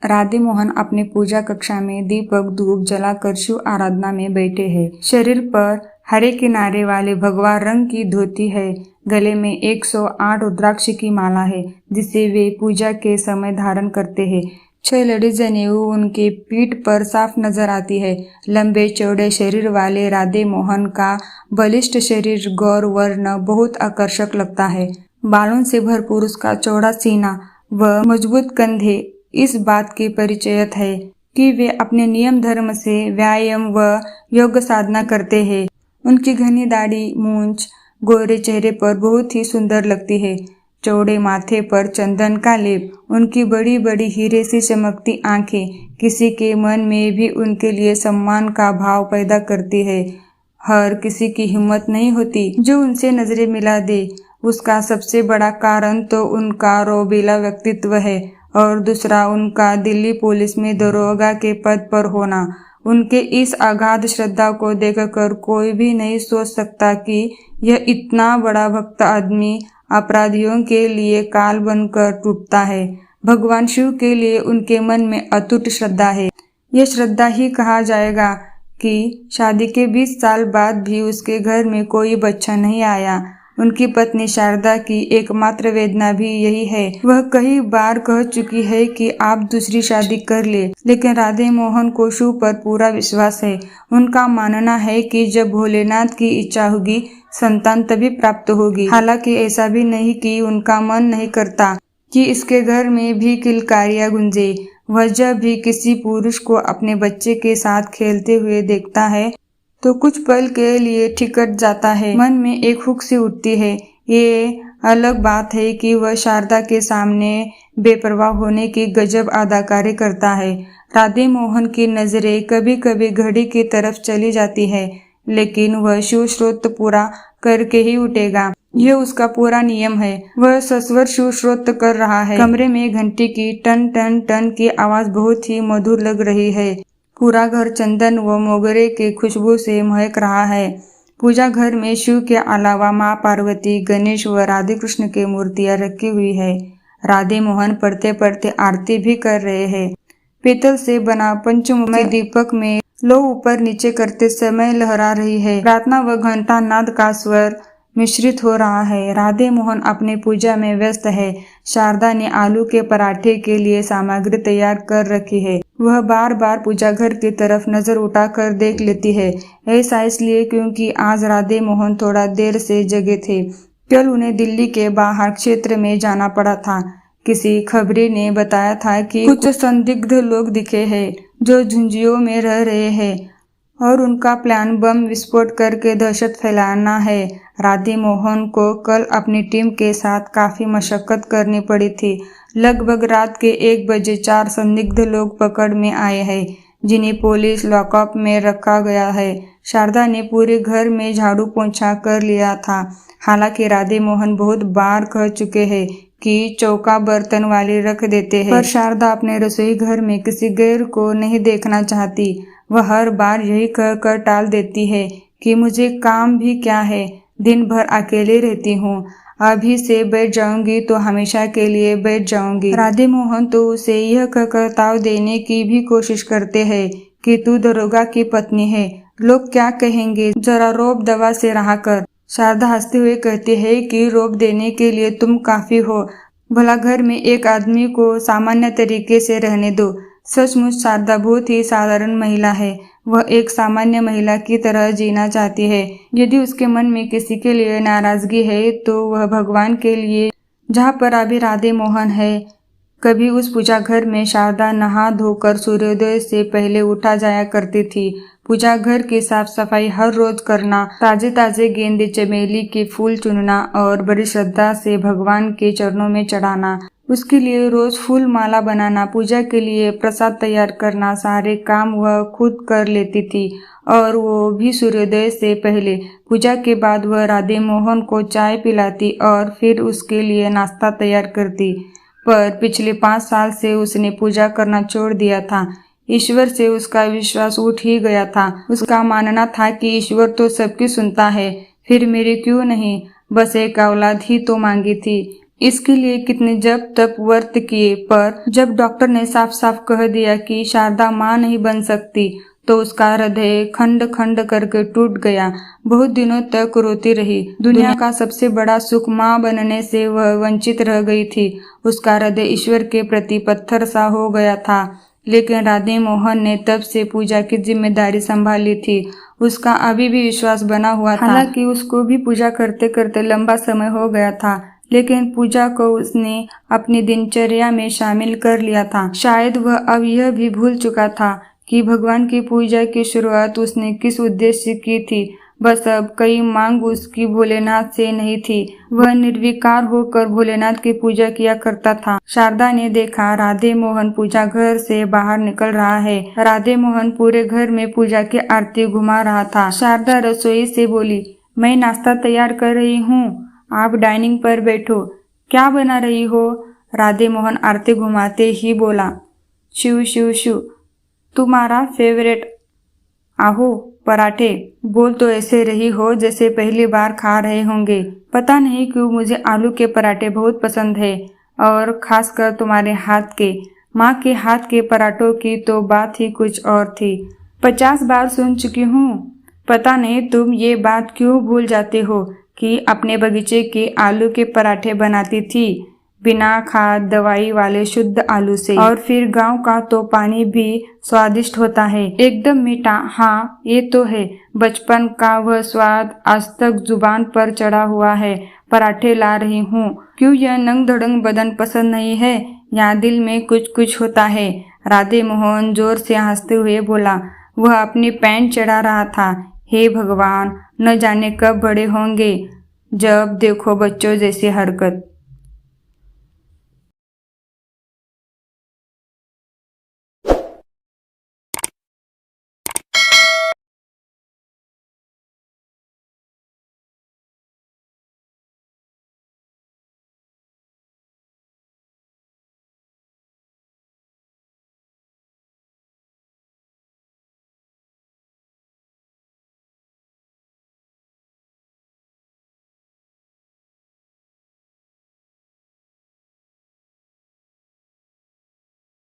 राधे मोहन अपने पूजा कक्षा में दीपक धूप जलाकर शिव आराधना में बैठे हैं। शरीर पर हरे किनारे वाले भगवा रंग की धोती है। गले में 108 रुद्राक्ष की माला है जिसे वे पूजा के समय धारण करते हैं। 6 लड़ी जनेऊ उनके पीठ पर साफ नजर आती है। लंबे चौड़े शरीर वाले राधे मोहन का बलिष्ठ शरीर गौर वर्ण बहुत आकर्षक लगता है। बालों से भरपूर उसका चौड़ा सीना व मजबूत कंधे इस बात की परिचयत है कि वे अपने नियम धर्म से व्यायाम व योग साधना करते हैं। उनकी घनी दाढ़ी मूंछ गोरे चेहरे पर बहुत ही सुंदर लगती है। चौड़े माथे पर चंदन का लेप, उनकी बड़ी बड़ी हीरे सी चमकती आंखें किसी के मन में भी उनके लिए सम्मान का भाव पैदा करती है। हर किसी की हिम्मत नहीं होती जो उनसे नजरें मिला दे। उसका सबसे बड़ा कारण तो उनका रोबीला व्यक्तित्व है और दूसरा उनका दिल्ली पुलिस में दरोगा के पद पर होना। उनके इस अगाध श्रद्धा को देखकर कोई भी नहीं सोच सकता कि यह इतना बड़ा भक्त आदमी अपराधियों के लिए काल बनकर टूटता है। भगवान शिव के लिए उनके मन में अटूट श्रद्धा है। यह श्रद्धा ही कहा जाएगा कि शादी के 20 साल बाद भी उसके घर में कोई बच्चा नहीं आया। उनकी पत्नी शारदा की एकमात्र वेदना भी यही है। वह कई बार कह चुकी है कि आप दूसरी शादी कर ले, लेकिन राधे मोहन को शिव पर पूरा विश्वास है। उनका मानना है कि जब भोलेनाथ की इच्छा होगी संतान तभी प्राप्त होगी। हालांकि ऐसा भी नहीं कि उनका मन नहीं करता कि इसके घर में भी किलकारियां गूंजे। वह जब भी किसी पुरुष को अपने बच्चे के साथ खेलते हुए देखता है तो कुछ पल के लिए ठिठक जाता है। मन में एक हुक सी उठती है। ये अलग बात है कि वह शारदा के सामने बेपरवाह होने की गजब अदाकारी करता है। राधे मोहन की नजरें कभी कभी घड़ी की तरफ चली जाती है, लेकिन वह शिव स्रोत पूरा करके ही उठेगा। यह उसका पूरा नियम है। वह सस्वर शिव स्रोत कर रहा है। कमरे में घंटी की टन टन टन की आवाज बहुत ही मधुर लग रही है। पूरा घर चंदन व मोगरे के खुशबू से महक रहा है। पूजा घर में शिव के अलावा माँ पार्वती, गणेश व राधे कृष्ण की मूर्तियां रखी हुई है। राधे मोहन पढ़ते पढ़ते आरती भी कर रहे हैं। पीतल से बना पंचमुखी दीपक में लो ऊपर नीचे करते समय लहरा रही है। प्रार्थना व घंटा नाद का स्वर मिश्रित हो रहा है। राधे मोहन अपने पूजा में व्यस्त है। शारदा ने आलू के पराठे के लिए सामग्री तैयार कर रखी है। वह बार बार पूजा घर की तरफ नजर उठाकर देख लेती है। ऐसा इसलिए क्योंकि आज राधे मोहन थोड़ा देर से जगे थे। कल उन्हें दिल्ली के बाहर क्षेत्र में जाना पड़ा था। किसी खबरी ने बताया था कि कुछ संदिग्ध लोग दिखे हैं जो झुंझुनू में रह रहे हैं और उनका प्लान बम विस्फोट करके दहशत फैलाना है। राधे मोहन को कल अपनी टीम के साथ काफी मशक्कत करनी पड़ी थी। लगभग रात के 1 बजे 4 संदिग्ध लोग पकड़ में आए हैं जिन्हें पुलिस लॉकअप में रखा गया है। शारदा ने पूरे घर में झाड़ू पोंछा कर लिया था। हालांकि राधे मोहन बहुत बार कह चुके हैं कि चौका बर्तन वाली रख देते हैं, पर शारदा अपने रसोई घर में किसी गैर को नहीं देखना चाहती। वह हर बार यही कहकर टाल देती है कि मुझे काम भी क्या है, दिन भर अकेले रहती हूँ। अभी से बैठ जाऊंगी तो हमेशा के लिए बैठ जाऊंगी। राधे मोहन तो उसे यह कहकर ताव देने की भी कोशिश करते हैं कि तू दरोगा की पत्नी है, लोग क्या कहेंगे, जरा रौब दवा से रहा कर। शारदा हंसते हुए कहती है कि रौब देने के लिए तुम काफी हो, भला घर में एक आदमी को सामान्य तरीके से रहने दो। सचमुच शारदा बहुत ही साधारण महिला है। वह एक सामान्य महिला की तरह जीना चाहती है। यदि उसके मन में किसी के लिए नाराजगी है तो वह भगवान के लिए, जहाँ पर अभी राधे मोहन है। कभी उस पूजा घर में शारदा नहा धोकर सूर्योदय से पहले उठा जाया करती थी। पूजा घर की साफ सफाई हर रोज करना, ताजे ताजे गेंदे चमेली के फूल चुनना और बड़ी श्रद्धा से भगवान के चरणों में चढ़ाना, उसके लिए रोज फूल माला बनाना, पूजा के लिए प्रसाद तैयार करना, सारे काम वह खुद कर लेती थी और वो भी सूर्योदय से पहले। पूजा के बाद वह राधे मोहन को चाय पिलाती और फिर उसके लिए नाश्ता तैयार करती। पर पिछले 5 साल से उसने पूजा करना छोड़ दिया था। ईश्वर से उसका विश्वास उठ ही गया था। उसका मानना था कि ईश्वर तो सबकी सुनता है, फिर मेरी क्यों नहीं, बस एक औलाद ही तो मांगी थी। इसके लिए कितने जप तप व्रत किए, पर जब डॉक्टर ने साफ साफ कह दिया कि शारदा माँ नहीं बन सकती तो उसका हृदय खंड खंड करके टूट गया। बहुत दिनों तक रोती रही। दुनिया का सबसे बड़ा सुख माँ बनने से वह वंचित रह गई थी। उसका हृदय ईश्वर के प्रति पत्थर सा हो गया था। लेकिन राधे मोहन ने तब से पूजा की जिम्मेदारी संभाली थी। उसका अभी भी विश्वास बना हुआ था। हालांकि उसको भी पूजा करते करते लंबा समय हो गया था, लेकिन पूजा को उसने अपनी दिनचर्या में शामिल कर लिया था। शायद वह अब यह भी भूल चुका था कि भगवान की पूजा की शुरुआत उसने किस उद्देश्य की थी। बस अब कई मांग उसकी भोलेनाथ से नहीं थी। वह निर्विकार होकर भोलेनाथ की पूजा किया करता था। शारदा ने देखा राधे मोहन पूजा घर से बाहर निकल रहा है। राधे मोहन पूरे घर में पूजा की आरती घुमा रहा था। शारदा रसोई से बोली, मैं नाश्ता तैयार कर रही हूँ, आप डाइनिंग पर बैठो। क्या बना रही हो? राधे मोहन आरती घुमाते ही बोला, शिव शिव शिव, तुम्हारा फेवरेट आहो पराठे। बोल तो ऐसे रही हो जैसे पहली बार खा रहे होंगे। पता नहीं क्यों मुझे आलू के पराठे बहुत पसंद है, और खासकर तुम्हारे हाथ के। माँ के हाथ के पराठों की तो बात ही कुछ और थी। 50 बार सुन चुकी हूँ। पता नहीं तुम ये बात क्यों भूल जाते हो कि अपने बगीचे के आलू के पराठे बनाती थी, बिना खाद दवाई वाले शुद्ध आलू से। और फिर गांव का तो पानी भी स्वादिष्ट होता है, एकदम मीठा। हाँ ये तो है, बचपन का वह स्वाद आज तक जुबान पर चढ़ा हुआ है। पराठे ला रही हूँ। क्यों यह नंग धड़ंग बदन पसंद नहीं है, या दिल में कुछ कुछ होता है? राधे मोहन जोर से हंसते हुए बोला। वह अपनी पैंट चढ़ा रहा था। हे भगवान, न जाने कब बड़े होंगे, जब देखो बच्चों जैसी हरकत।